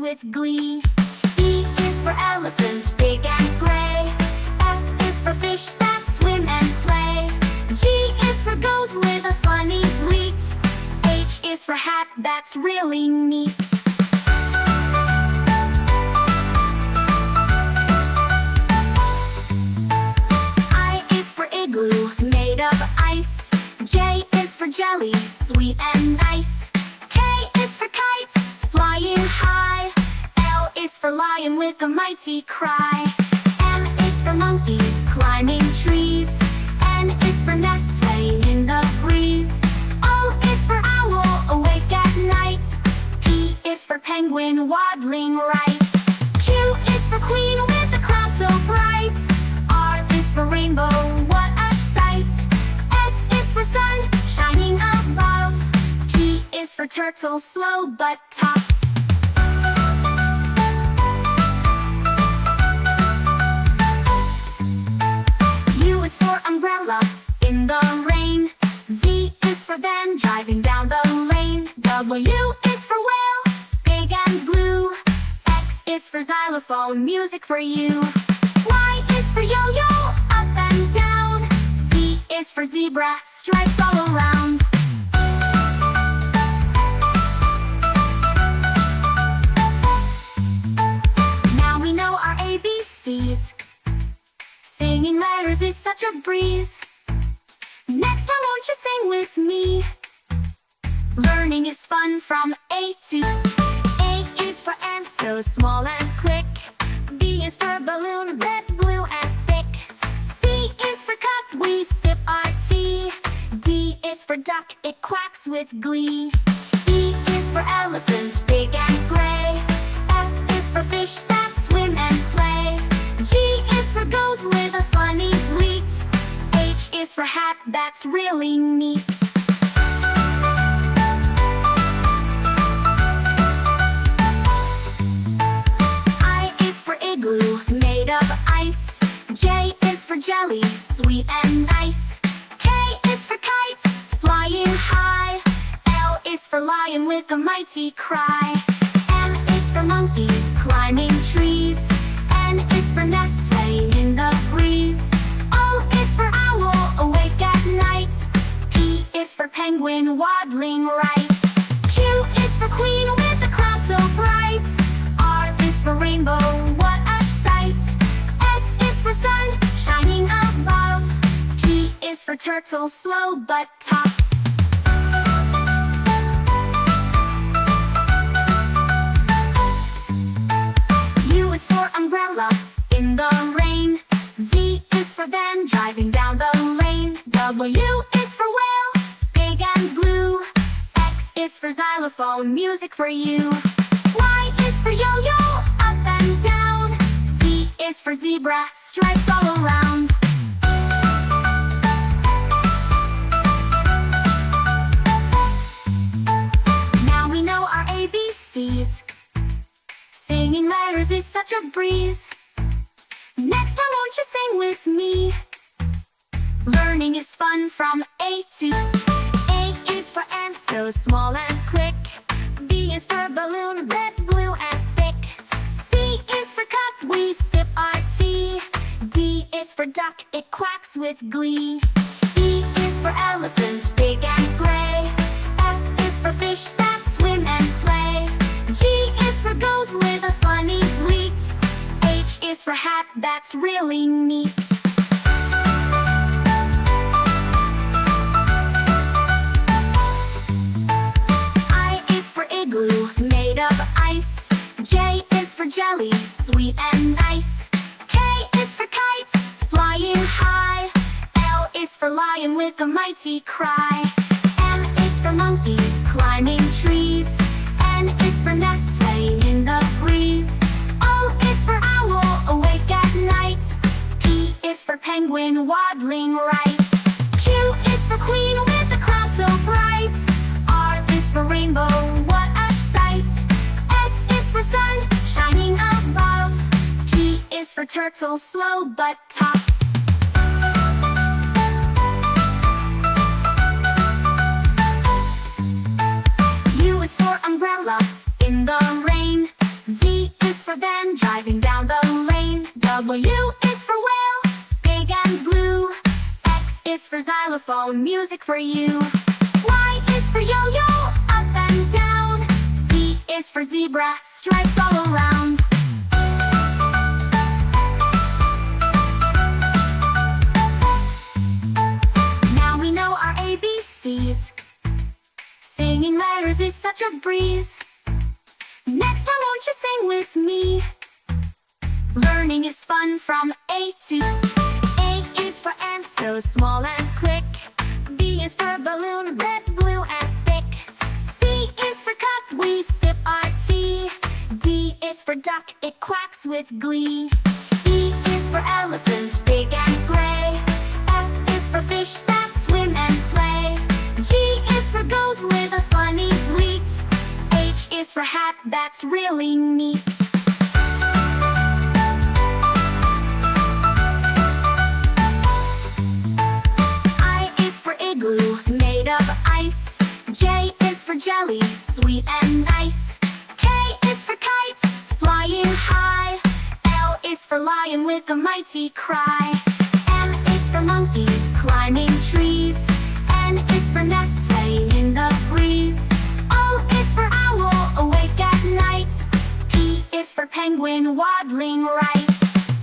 with glee. E is for elephant, big and gray. F is for fish that swim and play. G is for goat with a funny bleat. H is for hat that's really neat. I is for igloo, made of ice. J is for jelly, sweet and nice. K is for kite, flying high. L is for lion with a mighty cry. M is for monkey, climbing trees. N is for nest, swaying in the breeze. O is for owl, awake at night. P is for penguin, waddling right. Q is for queen with a crown so bright. R is for rainbow, what a sight. S is for sun, shining above. T is for turtle, slow but tough. U is for umbrella, in the rain. V is for van, driving down the lane. W is for whale, big and blue. X is for xylophone, music for you. Y is for yo-yo, up and down. Z is for zebra, stripes all around. Now we know our ABCs. Singing letters is such a breeze. Next time won't you sing with me? Learning is fun from A to A is for ant, so small and quick. B is for balloon, red, blue, and thick. C is for cup, we sip our tea. D is for duck, it quacks with glee. E is for elephant, big and gray. F is for fish that swim and play. G is for goat with a funny bleat. H is for hat that's really neat. I is for igloo, made of ice. J is for jelly, sweet and nice. K is for kite, flying high. L is for lion with a mighty cry. M is for monkey, climbing trees. N is for nest, swaying in the breeze. O is for owl, awake at night. P is for penguin, waddling right. Q is for queen with a crown so bright. R is for rainbow, what a sight. S is for sun, shining above. T is for turtle, slow but tough. U is for umbrella, in the rain. V is for van, driving down the lane. W is for whale, big and blue. X is for xylophone, music for you. Y is for yo-yo, up and down. Z is for zebra, stripes all around. Now we know our ABCs. Singing letters is such a breeze. Next time won't you sing with me? Learning is fun from A to A is for ant, so small and quick. B is for balloon, red, blue, and thick. C is for cup, we sip our tea. D is for duck, it quacks with glee. E is for elephant, big and gray. F is for fish that swim and play. G is for goat with a funny bleat. H is for hat that's really neat. I is for igloo, made of ice. J is for jelly, sweet and nice. K is for kite, flying high. L is for lion with a mighty cry. M is for monkey, climbing trees. N is for nest, swaying in the breeze. O is for owl, awake at night. P is for penguin, waddling right. Q is for queen with a crown so bright. R is for rainbow, what a sight. S is for sun, shining above. T is for turtle, slow but tough. U is for umbrella, in the rain. V for van, driving down the lane. W is for whale, big and blue. X is for xylophone, music for you. Y is for yo-yo, up and down. Z is for zebra, stripes all around. Now we know our ABCs. Singing letters is such a breeze. Next time, won't you sing with me? Learning is fun from A to A is for ant, so small and quick. B is for balloon, red, blue, and thick. C is for cup, we sip our tea. D is for duck, it quacks with glee. E is for elephant, big and gray. F is for fish that swim and play. G is for goat with a funny bleat. H is for hat, that's really neat. I is for igloo, made of ice. J is for jelly, sweet and nice. K is for kite, flying high. L is for lion with a mighty cry. M is for monkey, climbing trees. N is for nest, swaying in the breeze. O is for owl, awake at night. P is for penguin, waddling right.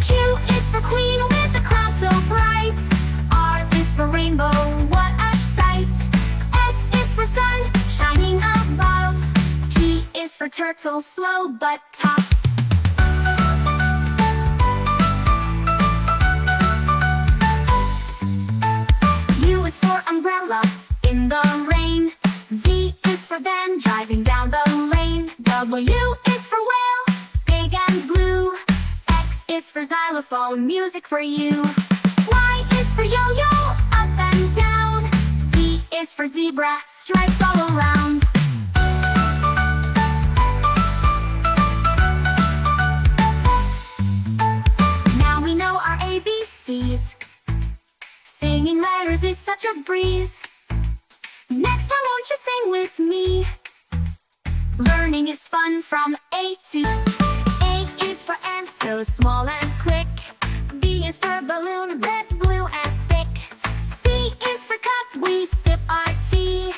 Q is for queen with a crown so bright. R is for rainbow, what a sight. S is for sun, shining above. T is for turtle, slow but tough. U is for umbrella, in the rain. V is for van, driving down the lane. W is for whale, big and blue. X is for xylophone, music for you. Y is for yo-yo, up and down. Z is for zebra, stripes all around. Now we know our ABCs. Singing letters is such a breeze. Next time, won't you sing with me? Learning is fun from A to A is for ant, so small and quick. B is for balloon, red, blue, and thick. C is for cup, we sip our tea.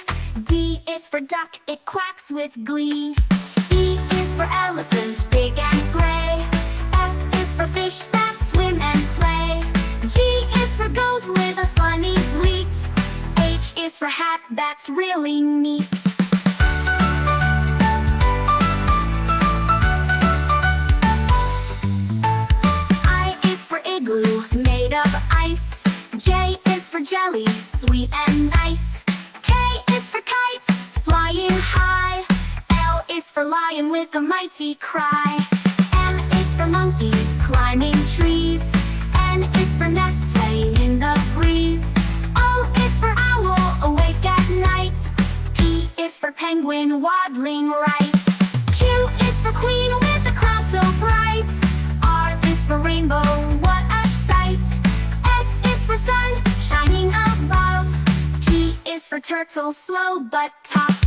D is for duck, it quacks with glee. E is for elephant, big and gray. F is for fish that swim and play. G is for goat with a funny bleat. H is for hat, that's really neat. I is for igloo, made of ice. J is for jelly, sweet and nice. K is for kite, flying high. L is for lion with a mighty cry. M is for monkey, climbing trees. N is for nest, swaying in the breeze. O is for owl, awake at night. P is for penguin, waddling right. Q is for queen with a crown so bright. R is for rainbow, what a sight. S is for sun, shining above. T is for turtle, slow but tough.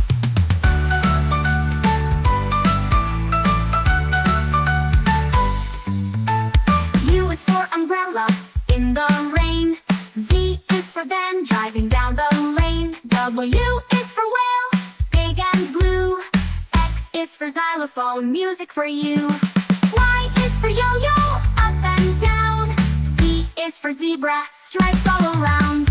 U is for umbrella, in the rain. V is for van, driving down the lane. W is for whale, big and blue. X is for xylophone, music for you. Y is for yo-yo, up and down. Z is for zebra, stripes all around.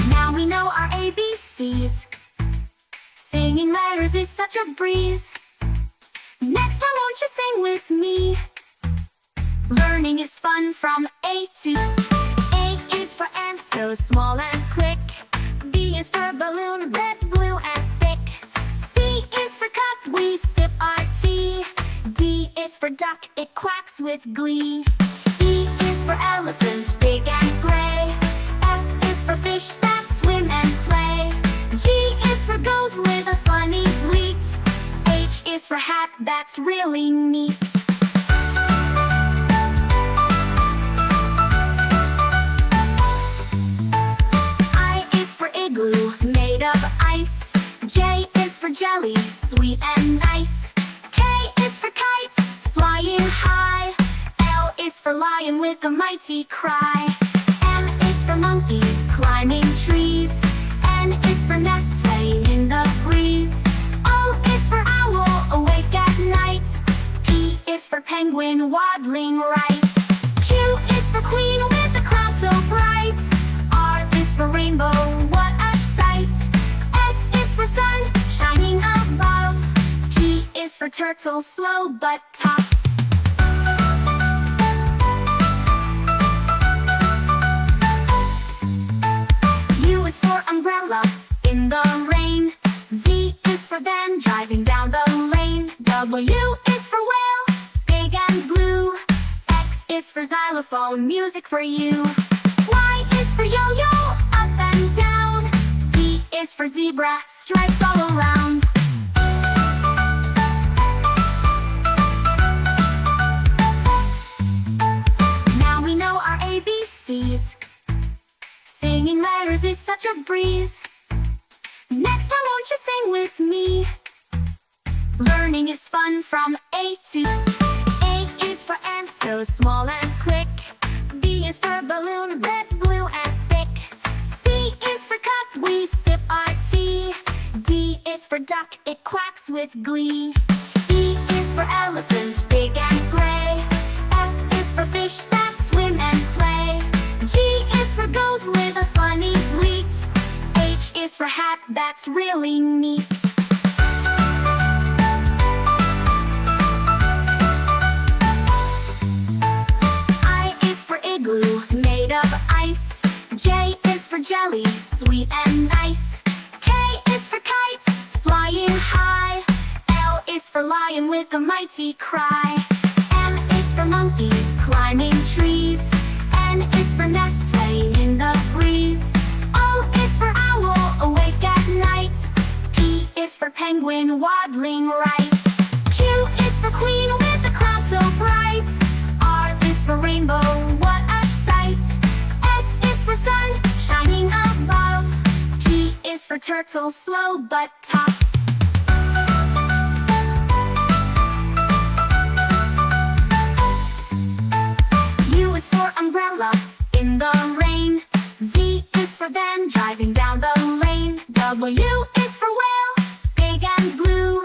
Now we know our ABCs. Singing letters is such a breeze. Next time, won't you sing with me? Learning is fun from A to A is for ant, so small and quick. B is for balloon, red, blue, and thick. C is for cup, we sip our tea. D is for duck, it quacks with glee. E is for elephant, big and gray. F is for fish that swim and play. G is for goat with a funny bleat. H is for hat, that's really neat. I is for igloo, made of ice. is for jelly, sweet and nice. K is for kite, flying high. L is for lion with a mighty cry. M is for monkey, climbing trees. N is for nest, swaying in the breeze. O is for owl, awake at night. P is for penguin, waddling right. Q is for queen with a crown so bright. R is for rainbow, what a sight. S is for sun, shining above. T is for turtle, slow but tough. U is for umbrella, in the rain. V is for van, driving down the lane. W is for whale, big and blue. X is for xylophone, music for you. Y is for yo-yo, up and down. Z is for zebra, stripes all around. Now we know our ABCs. Singing letters is such a breeze. Next time won't you sing with me? Learning is fun from A to A is for ant, so small and quick. B is for balloon, red, blue, and thick. C is for cup, we sip our tea. D is for duck, it quacks with glee. E is for elephant, big and gray. F is for fish that swim and play. G is for goat with a funny bleat. H is for hat, that's really neat. I is for igloo, made of ice. J is for jelly, sweet and nice. K is for kite, flying high. L is for lion with a mighty cry. M is for monkey, climbing trees. N is for nest, swaying in the breeze. O is for owl, awake at night. P is for penguin, waddling right. Q is for queen with a crown so bright. R is for rainbow, what a sight. S is for sun, shining above. T is for turtle, slow but tough. U is for umbrella, in the rain. V is for van, driving down the lane. W is for whale, big and blue.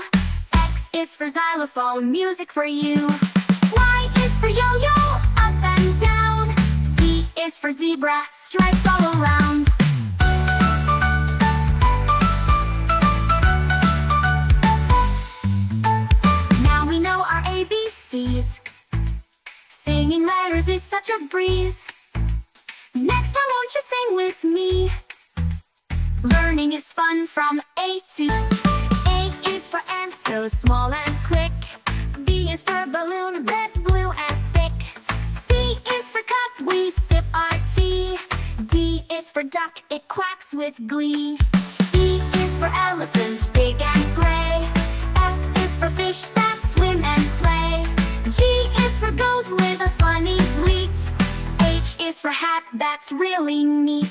X is for xylophone, music for you. Y is for yo-yo, up and down. Z is for zebra, stripes all around. Now we know our ABCs. Singing letters is such a breeze. Next time won't you sing with me? Learning is fun from A to A is for ant, so small and quick. B is for balloon, red, blue, and thick. C is for cup, we sip our tea. D is for duck, it quacks with glee. E is for elephant, big and gray. F is for fish that swim and play. G is for goat with a funny bleat. H is for hat, that's really neat.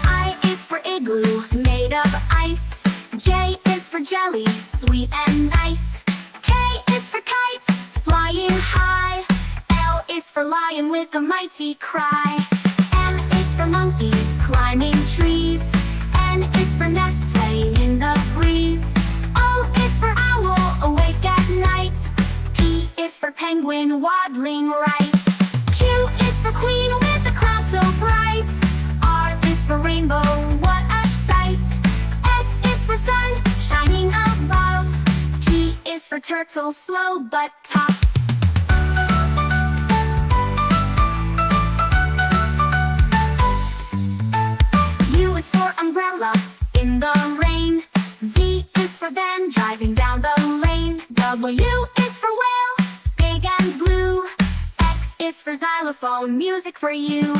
I is for igloo, made of ice. J is for jelly, sweet and nice. K is for kite, flying high. L is for lion with a mighty cry. M is for monkey, climbing trees. N is for nest, swaying in the breeze. O is for owl, awake at night. P is for penguin, waddling right. Q is for queen with a crown so bright. R is for rainbow, what a sight. S is for sun, shining above. T is for turtle, slow but tough. U is for umbrella, in the rain. V is for van, driving down the lane. W is for whale, big and blue. X is for xylophone, music for you.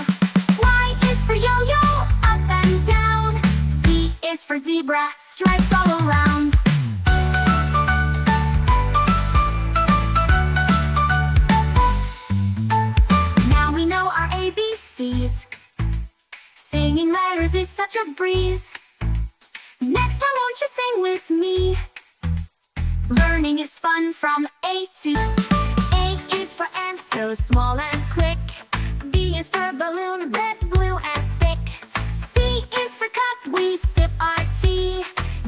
Y is for yo-yo, up and down. Z is for zebra, stripes all around. Now we know our ABCs. Singing letters is such a breeze. Next time won't you sing with me? Learning is fun from A to A is for ant, so small and quick. B is for balloon, red, blue, and thick. C is for cup, we sip our tea.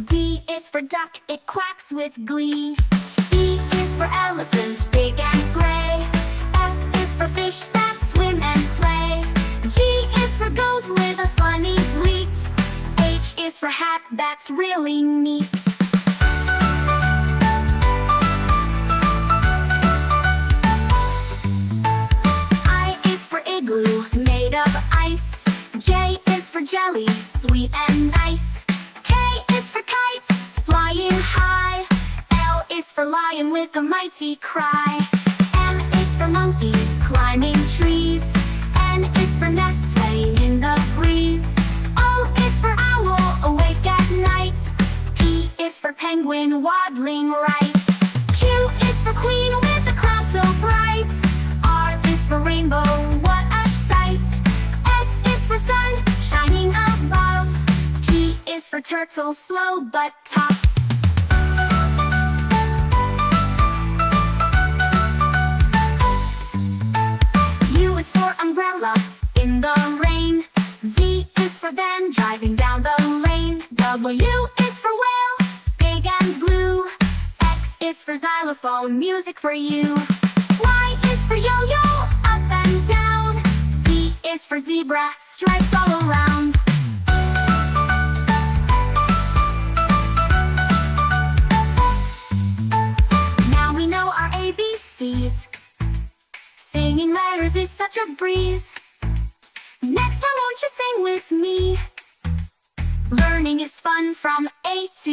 D is for duck, it quacks with glee. E is for elephant, big and gray. F is for fish that swim and play. G is for goat with a funny bleat. H is for hat, that's really neat. I is for igloo, made of ice. J is for jelly, sweet and nice. K is for kite, flying high. L is for lion with a mighty cry. M is for monkey, climbing trees. N is for nestling in the breeze. O is for owl, awake at night. P is for penguin, waddling right. Q is for queen with a crown so bright. R is for rainbow, what a sight. S is for sun, shining above. T is for turtle, slow but tough. U is for umbrella, in the rain. V is for van, driving down the lane. W is for whale, big and blue. X is for xylophone, music for you. Y is for yo-yo, up and down. Z is for zebra, stripes all around. Now we know our ABCs. Singing letters is such a breeze. Next time won't you sing with me? Learning is fun from A to